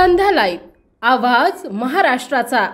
संध्या live आवाज महाराष्ट्राचा।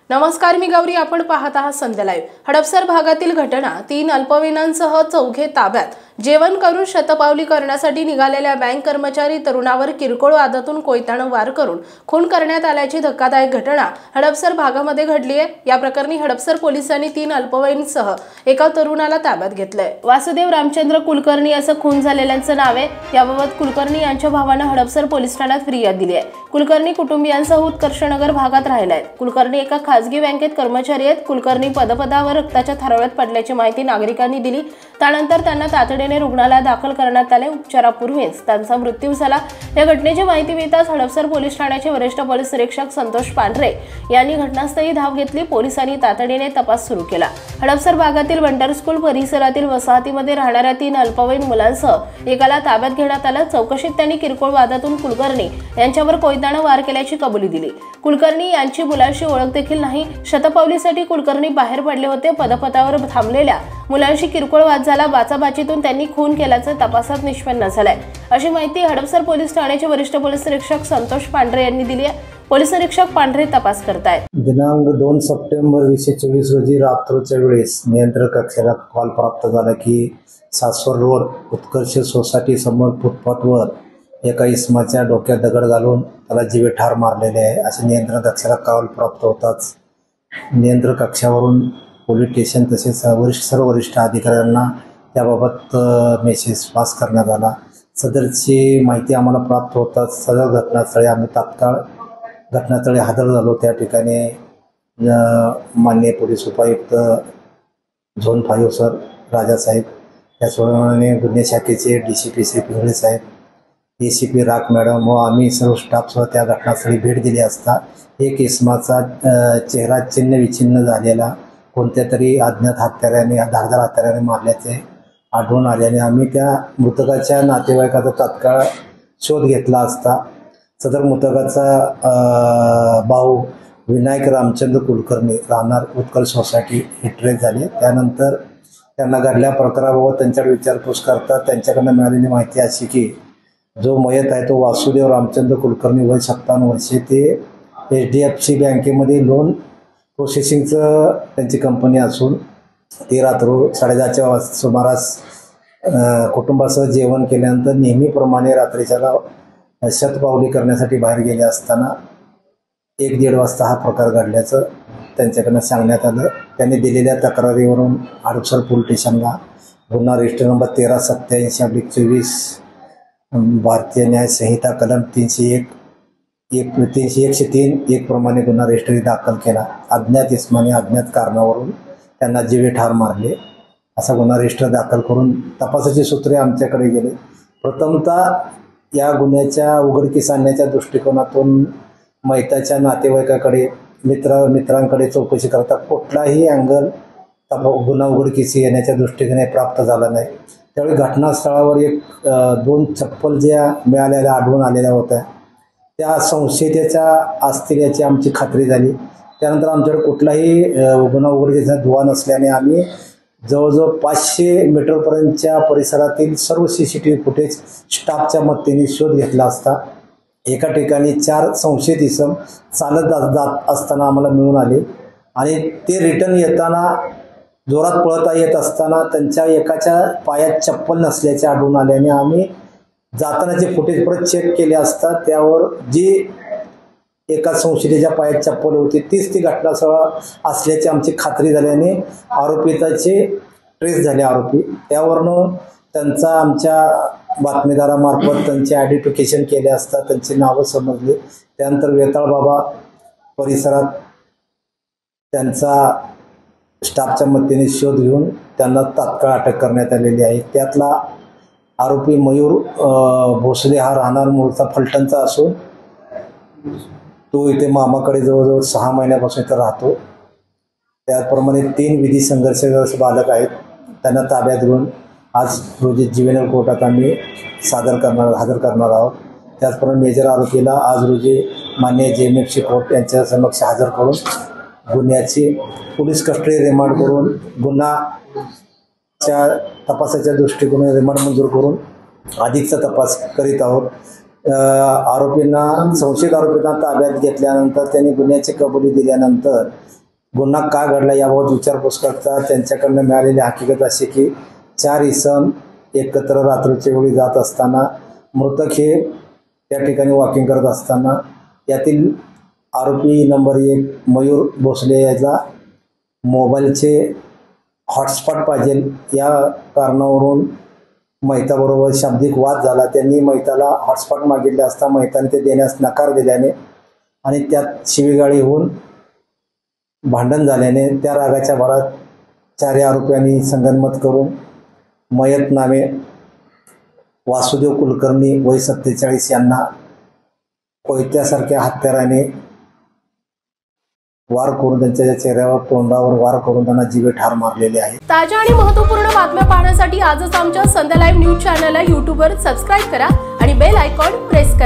नमस्कार, मी गौरी, आपण पाहत आहात संध्या लाईव्ह। हडपसर भागातील घटना। 3 अल्पवयीनांसह 4 ताब्यात। जेवण करून शतपावली करण्यासाठी निघालेल्या बँक कर्मचारी तरुणावर किरकोळ वादातून कोयत्याने वार करून खून करण्यात आल्याची धक्कादायक घटना हडपसर भागामध्ये घडली आहे। या प्रकरणी हडपसर पोलिसांनी 3 अल्पवयीनसह एका तरुणाला ताब्यात घेतलंय। वासुदेव रामचंद्र कुलकर्णी असं खून झालेल्यांचं नाव आहे। याबाबत कुलकर्णी यांच्या भावानं हडपसर पोलीस ठाण्यात फिर्याद दिली आहे। कुलकर्णी कुटुंबियांसह उत्कर्षनगर भागात राहिला आहेत। कुलकर्णी एका खासगी बँकेत कर्मचारी आहेत। कुलकर्णी पदपदावर रक्ताच्या थारोळ्यात पडल्याची माहिती नागरिकांनी दिली। त्यानंतर त्यांना तातडीने रुग्णालयात दाखल करण्यात आले। उपचारापूर्वीच त्यांचा मृत्यू झाला। या घटनेची माहिती मिळताच हडपसर पोलीस ठाण्याचे वरिष्ठ पोलीस निरीक्षक संतोष पांढरे यांनी घटनास्थळी धाव घेतली। पोलिसांनी तातडीने तपास सुरू केला। हडपसर भागातील वंडर स्कूल परिसरातील वसाहतीमध्ये राहणाऱ्या 3 अल्पवयीन मुलांसह एकाला ताब्यात घेण्यात आलं। चौकशीत त्यांनी किरकोळ वादातून कुलकर्णी यांच्यावर कोयत्याने वार केल्याची कबुली दिली। कुलकर्णी यांची मुलांशी ओळख देखील नाही। शतपावलीसाठी कुलकर्णी बाहेर पडले होते। पदपथावर थांबलेल्या मुलांशी किरकोळ वाद झाला। बाचाबाचीतून त्यांनी खून केल्याचं तपासात निष्पन्न झालंय, अशी माहिती हडपसर पोलीस ठाण्याचे वरिष्ठ पोलीस निरीक्षक संतोष पांढरे यांनी दिली आहे। पोलीस निरीक्षक पांढरे तपास करतायत। दिनांक 2 सप्टेंबर 2024 रोजी रात्रीच्या वेळेस नियंत्रण कक्षाला कॉल प्राप्त झाला की सासवड रोड उत्कर्ष सोसायटी समोर फुटपाथवर एका इसमाच्या डोक्यात दगड घालून त्याला जीवे ठार मारलेले आहे, असे नियंत्रण कक्षाला कॉल प्राप्त होताच नियंत्रण कक्षावरून पोलीस स्टेशन तसेच सर्व वरिष्ठ अधिकाऱ्यांना त्याबाबत मेसेज पास करण्यात आला। सदरची माहिती आम्हाला प्राप्त होताच सदर घटनास्थळी आम्ही तात्काळ घटनास्थळी हजर झालो। त्या ठिकाणी माननीय पोलीस उपायुक्त झोन 5 सर राजासाहेब, त्याचप्रमाणे गुन्हे शाखेचे DCP श्री पिंगळे साहेब, ACP राख मॅडम व आम्ही सर्व स्टाफसह त्या घटनास्थळी भेट दिली असता एक इसमाचा चेहरा चिन्ह विचिन्न झालेला कोणत्या तरी अज्ञात हत्याराने धारदार हत्याराने मारल्याचे आढळून आल्याने आम्ही त्या मृतकाच्या नातेवाईकाचा तात्काळ शोध घेतला असता सदर मृतकाचा भाऊ विनायक रामचंद्र कुलकर्णी राहणार उत्कर्ष सोसायटी हे ट्रेस झाले। त्यानंतर त्यांना घडल्या प्रकाराबाबत त्यांच्याकडे विचारपूस करता त्यांच्याकडनं मिळालेली माहिती अशी की जो मयत आहे तो वासुदेव रामचंद्र कुलकर्णी वय 57 वर्षे, ते HDFC बँकेमध्ये लोन प्रोसेसिंगचं त्यांची कंपनी असून ते रात्र 10:30च्या सुमारास कुटुंबासह जेवण केल्यानंतर नेहमीप्रमाणे रात्रीच्याला शतपावली करण्यासाठी बाहेर गेले असताना 1-1:30 वाजता हा प्रकार घडल्याचं त्यांच्याकडनं सांगण्यात आलं। त्यांनी दिलेल्या तक्रारीवरून हडपसर पोलीस स्टेशनला गुन्हा रजिस्टर नंबर 1387/24 भारतीय न्याय संहिता कलम 301 प्रमाणे गुन्हा रजिस्टरी दाखल केला। अज्ञात इसमाने अज्ञात कारणावरून त्यांना जीवे ठार मारले असा गुन्हा रजिस्टर दाखल करून तपासाची सूत्रे आमच्याकडे गेले। प्रथमतः या गुन्ह्याच्या उघडकीस आणण्याच्या दृष्टिकोनातून मयताच्या नातेवाईकाकडे मित्रांकडे चौकशी करता कुठलाही अँगल गुन्हा उघडकीस येण्याच्या दृष्टीने प्राप्त झाला नाही। त्यावेळी घटनास्थळावर 2 चप्पल ज्या मिळालेल्या आढळून आलेल्या होत्या त्या संशयिताच्या असतील याची आमची खात्री झाली। त्यानंतर आमच्याकडे कुठलाही गुन्हा उघडकीचा दुवा नसल्याने आम्ही जवळजवळ 500 मीटरपर्यंतच्या परिसरातील सर्व CCTV फुटेज स्टाफच्या मदतीने शोध घेतला असता एका ठिकाणी 4 संशयित इसम चालत जात असताना आम्हाला मिळून आले आणि ते रिटर्न येताना जोरात पळता येत असताना त्यांच्या एकाच्या पायात चप्पल नसल्याचे आढळून आल्याने आम्ही जातानाचे फुटेज परत चेक केले असता त्यावर जी एका संशयिताच्या पायात चप्पल होती तीच ती घटनास्थळ असल्याची आमची खात्री झाल्याने आरोपिताचे ट्रेस झाले आरोपी। त्यावरून त्यांचा आमच्या बातमीदारामार्फत त्यांचे आयडेंटिफिकेशन केले असता त्यांची नावं समजली। त्यानंतर वेताळ बाबा परिसरात त्यांचा स्टाफच्या मदतीने शोध घेऊन त्यांना तात्काळ अटक करण्यात आलेली आहे। त्यातला आरोपी मयूर भोसले हा राहणार मूळचा फलटणचा असून तो इथे मामाकडे जवळजवळ 6 महिन्यापासून इथं राहतो। त्याचप्रमाणे 3 विधी संघर्षग्रस्त बालक आहेत, त्यांना ताब्यात घेऊन आज रोजी ज्युव्हेनाइल कोर्टात आम्ही हजर करणार आहोत। त्याचप्रमाणे मेजर आरोपीला आज रोजी माननीय JMFC कोर्ट यांच्या समक्ष हजर करून गुन्ह्याची पोलीस कस्टडी रिमांड करून गुन्ह्याच्या तपासाच्या दृष्टिकोनाने रिमांड मंजूर करून अधिकचा तपास करीत आहोत। संशयित आरोपींना ताब्यात घेतल्यानंतर त्यांनी गुन्ह्याची कबुली दिल्यानंतर गुन्हा का घडला याबाबत विचारपूस करता त्यांच्याकडनं मिळालेली हकीकत अशी की 4 इसम एकत्र रात्रीच्या वेळी जात असताना मृतक हे त्या ठिकाणी वॉकिंग करत असताना यातील आरोपी नंबर 1 मयूर भोसले याचा मोबाईलचे हॉटस्पॉट पाहिजे या कारणावरून मैताबरोबर शाब्दिक वाद झाला. त्यांनी मैताला हॉटस्पॉट मागितले असता मैताने ते देण्यास नकार दिल्याने आणि त्यात शिवीगाळी होऊन भांडण झाल्याने त्या रागाच्या भरात 4 आरोपींनी संगनमत करून मयत नामे वासुदेव कुलकर्णी वय 47 यांना कोयत्यासारख्या हत्याराने वार करून त्यांच्या चेहऱ्यावर तोंडावर वार करून त्यांना जीवे ठार मारलेले आहे. ताज्या आणि महत्त्वपूर्ण बातम्या पाहण्यासाठी आजच आमच्या संध्या लाईव्ह न्यूज चॅनलला YouTube वर सबस्क्राईब करा आणि बेल आयकॉन प्रेस करा.